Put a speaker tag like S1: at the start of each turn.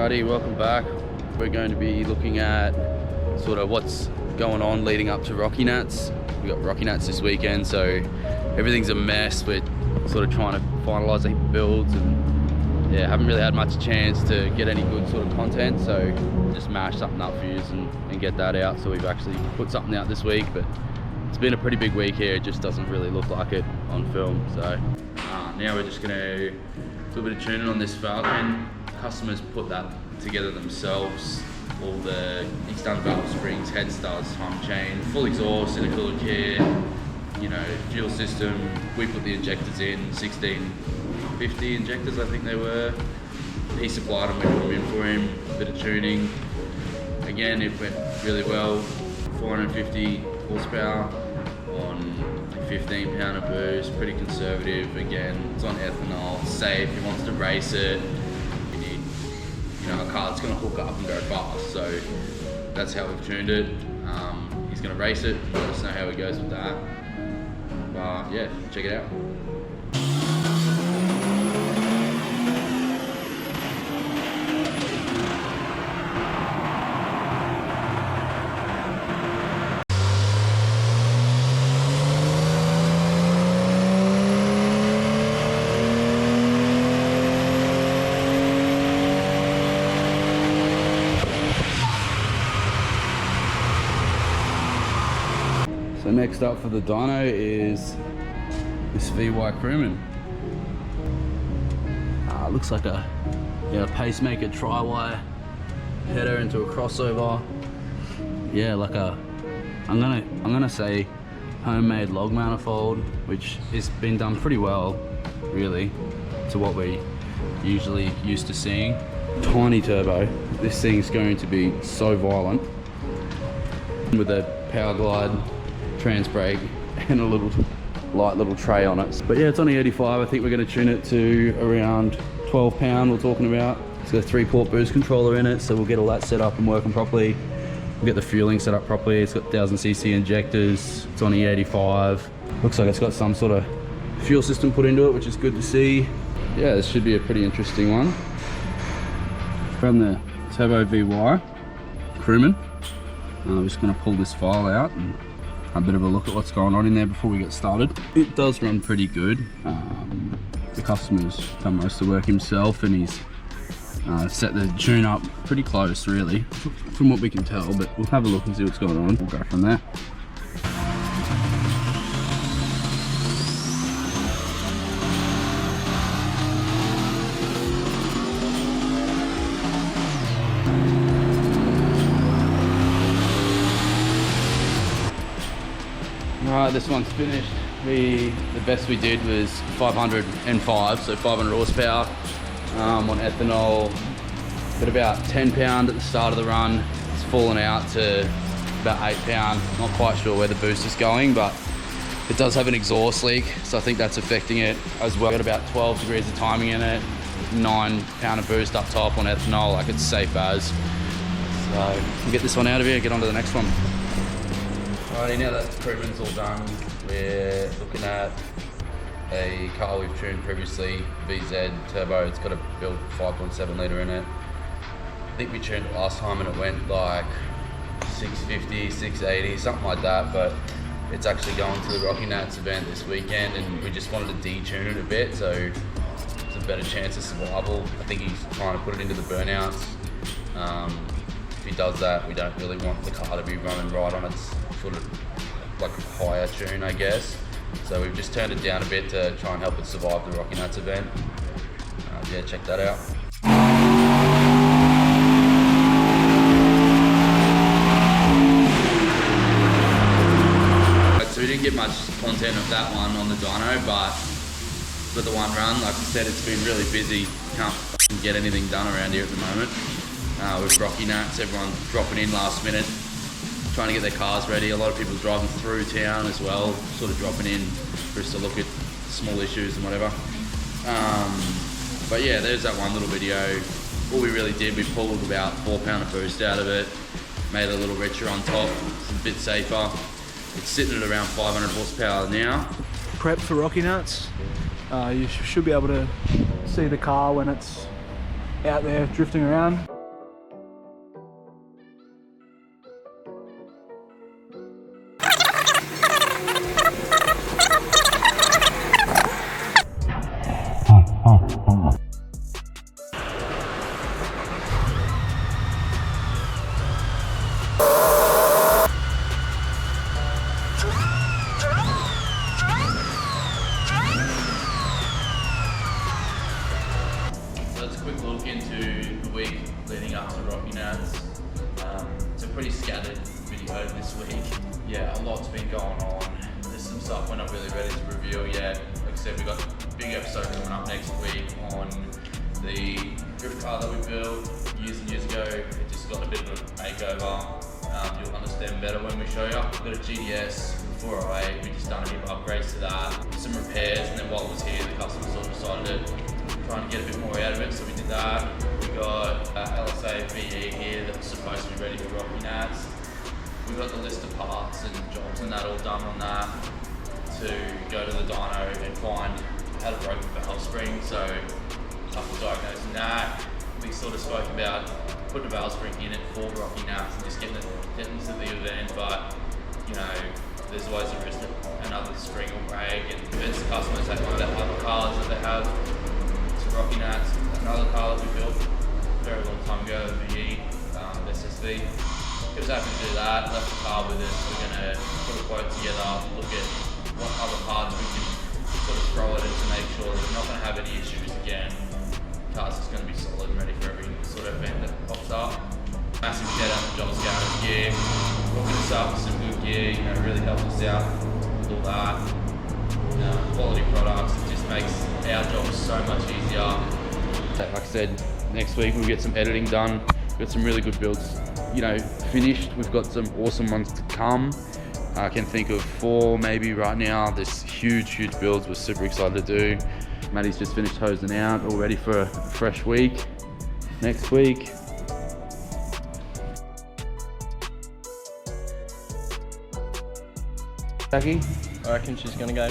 S1: Alrighty, welcome back. We're going to be looking at sort of what's going on leading up to Rockynats. We got Rockynats this weekend, so everything's a mess. We're sort of trying to finalise the builds, and yeah, haven't really had much chance to get any good sort of content, so just mash something up for you and get that out. So we've actually put something out this week, but it's been a pretty big week here. It just doesn't really look like it on film. So now we're just gonna do a bit of tuning on this Falcon. Customers put that together themselves. All the external valve springs, head studs, hum chain, full exhaust, intercooler kit, you know, fuel system. We put the injectors in, 1650 injectors I think they were. He supplied them, we put them in for him, a bit of tuning. Again, it went really well. 450 horsepower on 15 pounder boost, pretty conservative. Again, it's on ethanol, safe. He wants to race it. You need, you know, a car that's going to hook up and go fast. So that's how we've tuned it. He's going to race it. Let us know how he goes with that. But yeah, check it out. So next up for the dyno is this VY Crewman. Looks like a pacemaker tri-wire header into a crossover. Yeah, like a I'm gonna say homemade log manifold, which has been done pretty well, really, to what we usually used to seeing. Tiny turbo. This thing's going to be so violent with a power glide, trans brake, and a light little tray on it. But yeah, it's only 85. I think we're going to tune it to around 12 pound we're talking about. It's got a 3-port boost controller in it, so we'll get all that set up and working properly. We'll get the fueling set up properly. It's got 1000cc injectors. It's on E85. Looks like it's got some sort of fuel system put into it, which is good to see. Yeah, this should be a pretty interesting one. From the Turbo VY Crewman. I'm just going to pull this file out and have a bit of a look at what's going on in there before we get started. It does run pretty good. The customer's done most of the work himself, and he's set the tune up pretty close, really, from what we can tell, but we'll have a look and see what's going on. We'll go from there. Alright, this one's finished. The best we did was 505, so 500 horsepower on ethanol. But about 10 pound at the start of the run. It's fallen out to about 8 pound. Not quite sure where the boost is going, but it does have an exhaust leak, so I think that's affecting it as well. Got about 12 degrees of timing in it, 9 pound of boost up top on ethanol, like it's safe as. So we'll get this one out of here, get on to the next one. Alrighty, now that the Crewman's all done, we're looking at a car we've tuned previously, VZ Turbo. It's got a built 5.7 litre in it. I think we tuned it last time and it went like 650, 680, something like that, but it's actually going to the Rockynats event this weekend, and we just wanted to detune it a bit so it's a better chance of survival. I think he's trying to put it into the burnouts. If he does that, we don't really want the car to be running right on its sort of like a higher tune, I guess. So we've just turned it down a bit to try and help it survive the Rockynats event. Yeah, check that out. So we didn't get much content of that one on the dyno, but for the one run, like I said, it's been really busy. Can't get anything done around here at the moment. With Rockynats, everyone dropping in last minute, trying to get their cars ready. A lot of people driving through town as well, sort of dropping in for us to look at small issues and whatever. But yeah, there's that one little video. All we really did, we pulled about 4 pound of boost out of it, made it a little richer on top, it's a bit safer. It's sitting at around 500 horsepower now.
S2: Prep for Rockynats. You should be able to see the car when it's out there drifting around.
S1: a lot's been going on. There's some stuff we're not really ready to reveal yet. Like I said, we got a big episode coming up next week on the drift car that we built years and years ago. It just got a bit of a makeover. You'll understand better when we show you. We've got a GDS 408, we just done a few upgrades to that, some repairs, and then while it was here, the customer sort of decided to try and get a bit more out of it, so we did that. We got LSA VE here that was supposed to be ready for Rockynats. We got the list of parts and jobs and that all done on that to go to the dyno and find had a broken valve spring. So after diagnosing that, we sort of spoke about putting a valve spring in it for Rockynats and just getting to the event, but you know, there's always a risk that another string will break, and if the customers take one of their other cars that they have to Rockynats, another car that we built a very long time ago, the VE, SSV. He was happy to do that, left the car with us. We're going to put a quote together, look at what other parts we can sort of throw at it to make sure that we're not going to have any issues again. The car's just going to be solid and ready for every sort of event that pops up. Massive shout out to John's Garage Gear, hooking us up with some good gear, you know, really helped us out with all that. Quality products, it just makes our job so much easier. Like I said, next week we'll get some editing done. We've got some really good builds, you know, finished. We've got some awesome ones to come. I can think of 4 maybe right now. There's huge builds we're super excited to do. Maddie's just finished hosing out, all ready for a fresh week. Next week. Jackie?
S3: I reckon she's gonna go.